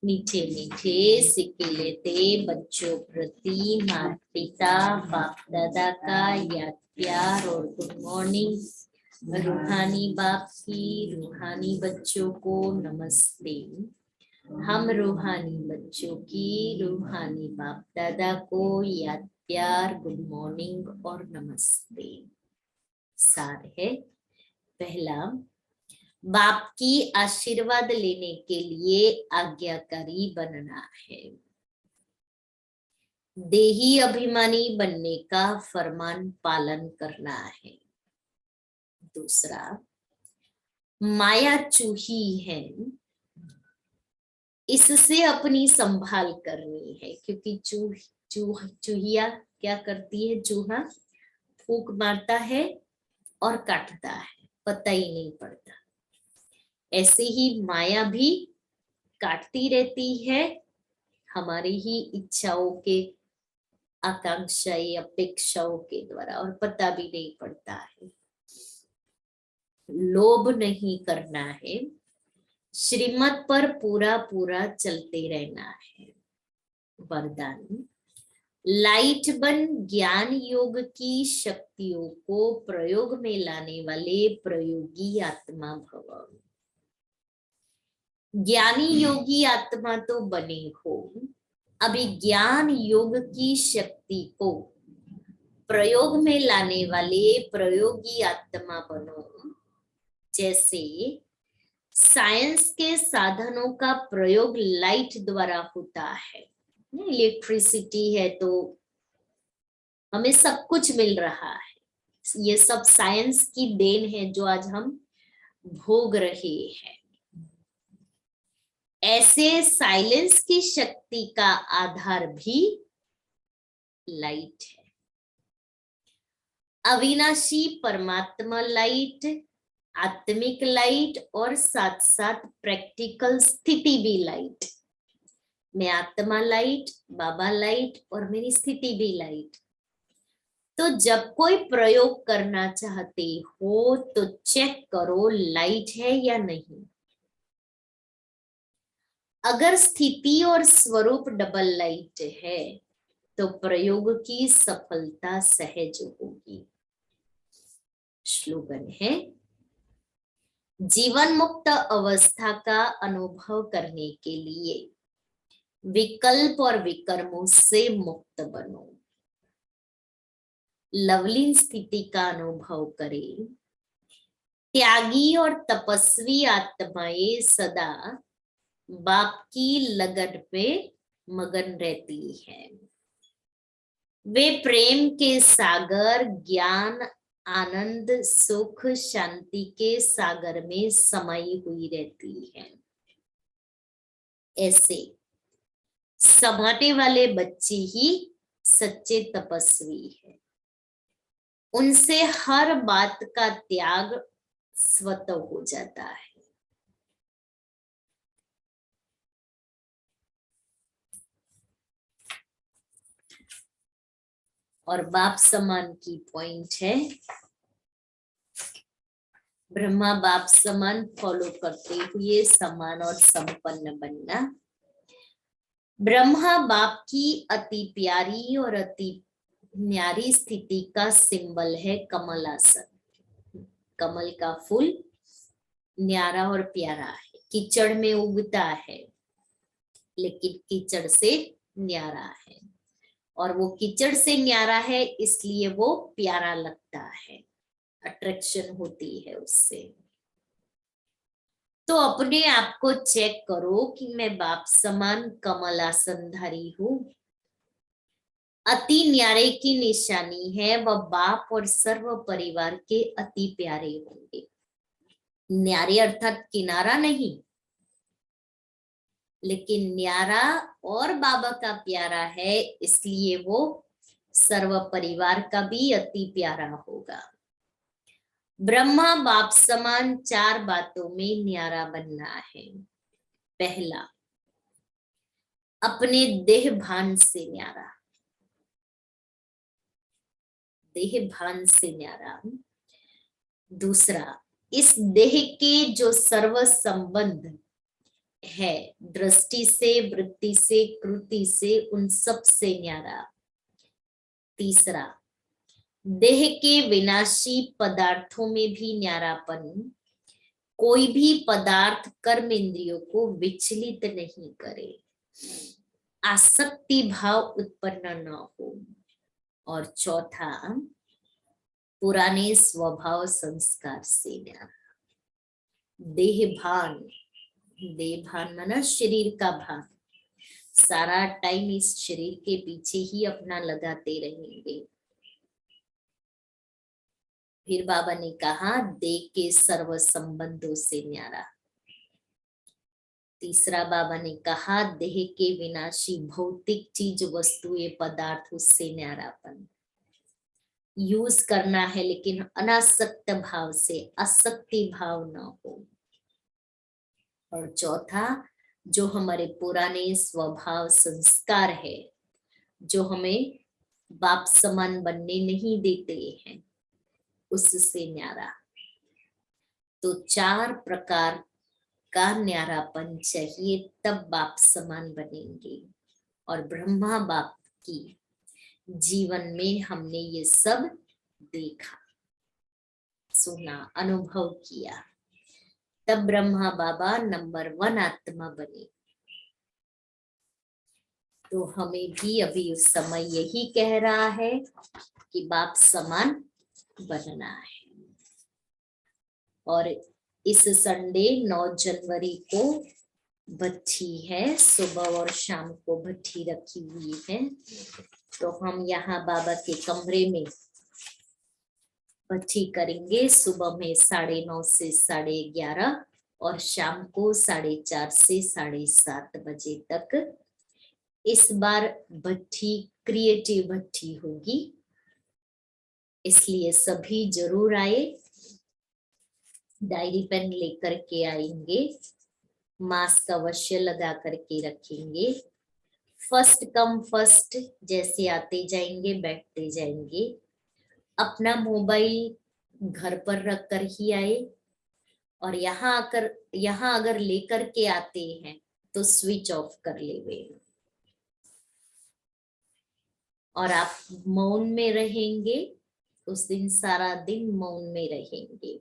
मीठे मीठे सिक्के लेते बच्चों प्रति माता पिता बाप दादा का याद प्यार और गुड मॉर्निंग। रूहानी बाप की रूहानी बच्चों को नमस्ते। हम रूहानी बच्चों की रूहानी बाप दादा को याद प्यार गुड मॉर्निंग और नमस्ते। सार है पहला, बाप की आशीर्वाद लेने के लिए आज्ञाकारी बनना है। देही अभिमानी बनने का फरमान पालन करना है। दूसरा, माया चूही है, इससे अपनी संभाल करनी है, क्योंकि चूहिया क्या करती है, चूहा फूंक मारता है और काटता है। पता ही नहीं पड़ता। ऐसे ही माया भी काटती रहती है हमारी ही इच्छाओं के, आकांक्षाएं, अपेक्षाओं के द्वारा, और पता भी नहीं पड़ता है। लोभ नहीं करना है, श्रीमत पर पूरा पूरा चलते रहना है। वरदान, लाइट बन ज्ञान योग की शक्तियों को प्रयोग में लाने वाले प्रयोगी आत्मा भव। ज्ञानी योगी आत्मा तो बने हो, अभी ज्ञान योग की शक्ति को प्रयोग में लाने वाले प्रयोगी आत्मा बनो। जैसे साइंस के साधनों का प्रयोग लाइट द्वारा होता है, इलेक्ट्रिसिटी है तो हमें सब कुछ मिल रहा है, ये सब साइंस की देन है जो आज हम भोग रहे हैं। ऐसे साइलेंस की शक्ति का आधार भी लाइट है। अविनाशी परमात्मा लाइट, आत्मिक लाइट और साथ साथ प्रैक्टिकल स्थिति भी लाइट। मैं आत्मा लाइट, बाबा लाइट और मेरी स्थिति भी लाइट। तो जब कोई प्रयोग करना चाहते हो तो चेक करो लाइट है या नहीं। अगर स्थिति और स्वरूप डबल लाइट है तो प्रयोग की सफलता सहज होगी। स्लोगन है, जीवन मुक्त अवस्था का अनुभव करने के लिए विकल्प और विकर्मों से मुक्त बनो। लवलीन स्थिति का अनुभव करें। त्यागी और तपस्वी आत्माएं सदा बाप की लगन पे मगन रहती हैं। वे प्रेम के सागर, ज्ञान, आनंद, सुख, शांति के सागर में समाई हुई रहती है। ऐसे समाने वाले बच्चे ही सच्चे तपस्वी हैं। उनसे हर बात का त्याग स्वतः हो जाता है। और बाप समान की पॉइंट है, ब्रह्मा बाप समान फॉलो करते हुए समान और संपन्न बनना। ब्रह्मा बाप की अति प्यारी और अति न्यारी स्थिति का सिंबल है कमलासन। कमल का फूल न्यारा और प्यारा है, कीचड़ में उगता है लेकिन कीचड़ से न्यारा है, और वो कीचड़ से न्यारा है इसलिए वो प्यारा लगता है, अट्रैक्शन होती है उससे। तो अपने आप को चेक करो कि मैं बाप समान कमलासनधारी हूं। अति न्यारे की निशानी है, वह बाप और सर्व परिवार के अति प्यारे होंगे। न्यारे अर्थात किनारा नहीं, लेकिन न्यारा और बाबा का प्यारा है इसलिए वो सर्व परिवार का भी अति प्यारा होगा। ब्रह्मा बाप समान 4 बातों में न्यारा बनना है। पहला, अपने देह भान से न्यारा, देह भान से न्यारा। दूसरा, इस देह के जो सर्व संबंध है, दृष्टि से, वृत्ति से, कृति से, उन सब से न्यारा। तीसरा, देह के विनाशी पदार्थों में भी न्यारापन। कोई भी पदार्थ कर्म इंद्रियों को विचलित नहीं करे, आसक्ति भाव उत्पन्न न हो। और चौथा, पुराने स्वभाव संस्कार से न्यारा। देह भान, देह भान माना शरीर का भान, सारा टाइम इस शरीर के पीछे ही अपना लगाते रहेंगे। फिर बाबा ने कहा देह के सर्व संबंधों से न्यारा। तीसरा बाबा ने कहा देह के विनाशी भौतिक चीज, वस्तुएं, पदार्थ, उससे न्यारापन। यूज करना है, लेकिन अनासक्त भाव से, आसक्ति भाव ना हो। और चौथा, जो हमारे पुराने स्वभाव संस्कार है, जो हमें बाप समान बनने नहीं देते हैं, उससे न्यारा। तो 4 प्रकार का न्यारापन चाहिए, तब बाप समान बनेंगे। और ब्रह्मा बाप की जीवन में हमने ये सब देखा, सुना, अनुभव किया, तब ब्रह्मा बाबा नंबर 1 आत्मा बने। तो हमें भी अभी उस समय यही कह रहा है कि बाप समान बनना है। और इस संडे 9 जनवरी को भट्ठी है, सुबह और शाम को भट्ठी रखी हुई है। तो हम यहाँ बाबा के कमरे में भट्ठी करेंगे, सुबह में 9:30 से 11:30 और शाम को 4:30 से 7:30 बजे तक। इस बार भट्ठी क्रिएटिव भट्ठी होगी, इसलिए सभी जरूर आए। डायरी पेन लेकर के आएंगे, मास्क अवश्य लगा करके रखेंगे। फर्स्ट कम फर्स्ट, जैसे आते जाएंगे बैठते जाएंगे। अपना मोबाइल घर पर रख कर ही आए, और यहाँ अगर लेकर के आते हैं तो स्विच ऑफ कर लेवे। और आप मौन में रहेंगे, उस दिन सारा दिन मौन में रहेंगे।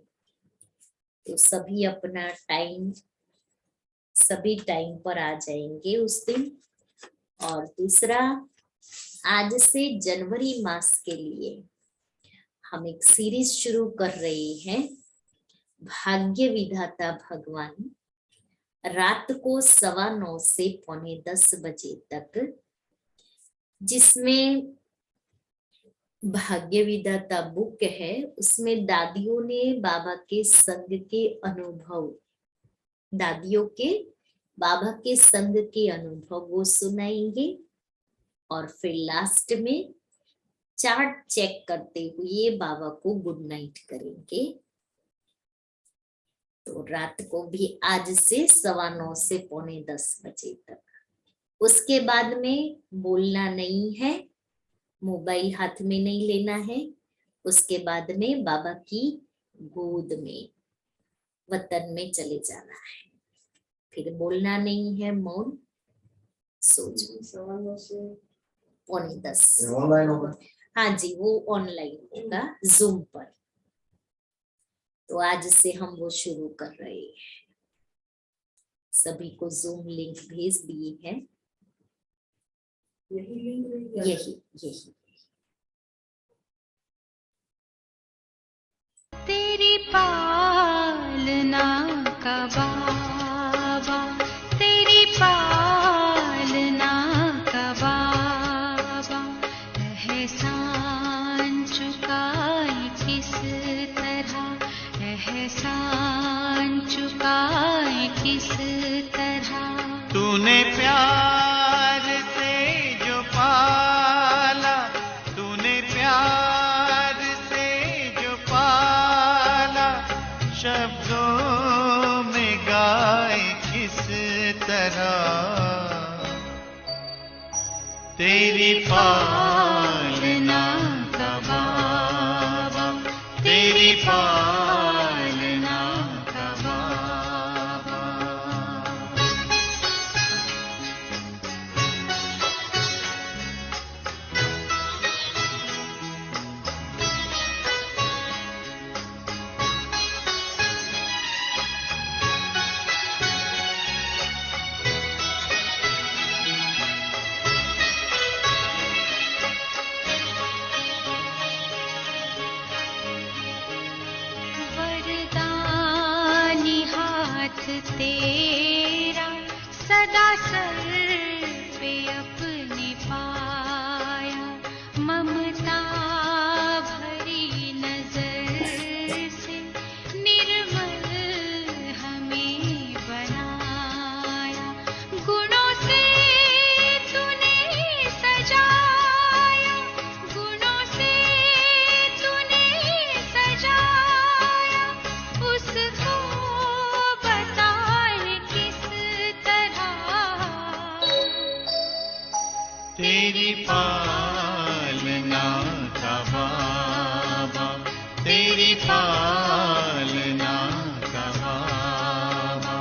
तो सभी अपना टाइम, सभी टाइम पर आ जाएंगे उस दिन। और दूसरा, आज से जनवरी मास के लिए हम एक सीरीज शुरू कर रहे हैं, भाग्य विधाता भगवान, रात को 9:15 से 9:45 बजे तक, जिसमें भाग्य विधाता बुक है, उसमें दादियों ने बाबा के संग के अनुभव, दादियों के बाबा के संग के अनुभव वो सुनाएंगे। और फिर लास्ट में चार्ट चेक करते हुए बाबा को गुड नाइट करेंगे। तो रात को भी आज से 9:15 से 9:45 बजे तक। उसके बाद में बोलना नहीं है, मोबाइल हाथ में नहीं लेना है। उसके बाद में बाबा की गोद में वतन में चले जाना है। फिर बोलना नहीं है, मौन, सो जाओ। 9:45 ऑनलाइन होगा? हाँ जी, वो ऑनलाइन होगा जूम पर। तो आज से हम वो शुरू कर रहे हैं। सभी को जूम लिंक भेज दिए हैं। यही तेरी पालना का बाबा, तेरी पालना का बाबा, एहसान चुकाए किस तरह, एहसान चुकाए किस तरह। तूने प्यार से जो पाला, तूने प्यार से जो पाला, शब्दों में गाए किस तरह। तेरी पालना का बाबा, तेरी पालना का बाबा। वरदानी हाथ तेरा सदा सर पे अपने पाया, ममता भरी नजर से निर्मल हमें बनाया। गुणों से तूने सजाया, गुणों से तेरी पालना का बाबा, तेरी पालना का बाबा।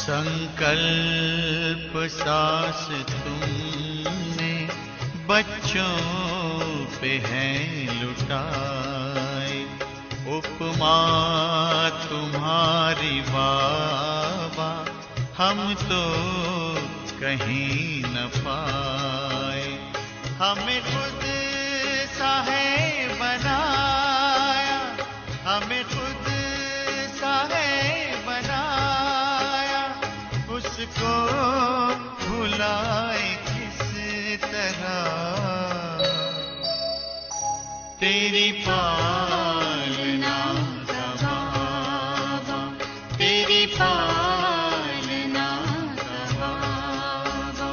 संकल्प सांस तुमने बच्चों पे हैं लुटाए, उपमा तुम्हारी बाबा हम तो कहीं न पाए। हमें खुद सा है बनाया, हमें खुद सा है बनाया, उसको भुलाए किस तरह। तेरी पालना का बाबा, तेरी पालना का बाबा।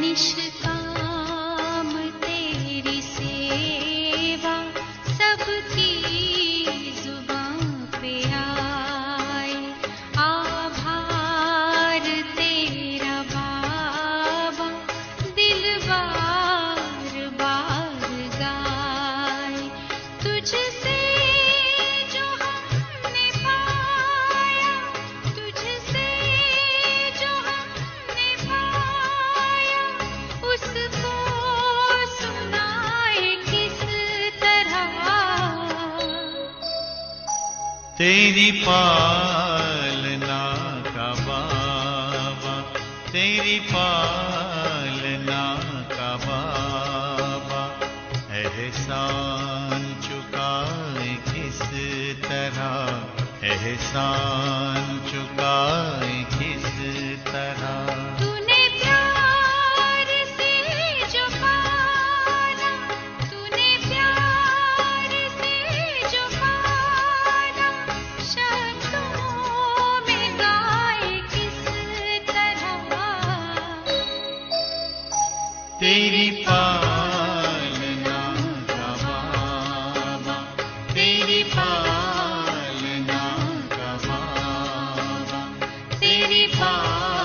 निष्काम तेरी सेवा सबकी जुबां पे आए, आभार तेरा बाबा दिल बार बार गाए। तुझसे जो हमने पाया, तुझसे जो हमने पाया, उसको सुनाए किस तरह। तेरी पालना का बाबा, तेरी पालना का बाबा। एहसान चुकाए किस तरह, एहसान चुकाए किस तरह। तूने प्यार से जो पाला, तूने प्यार से जो पाला, शब्दों में गाए किस तरह। तेरी पालना का बाबा, तेरी पालना का बाबा, तेरी पालना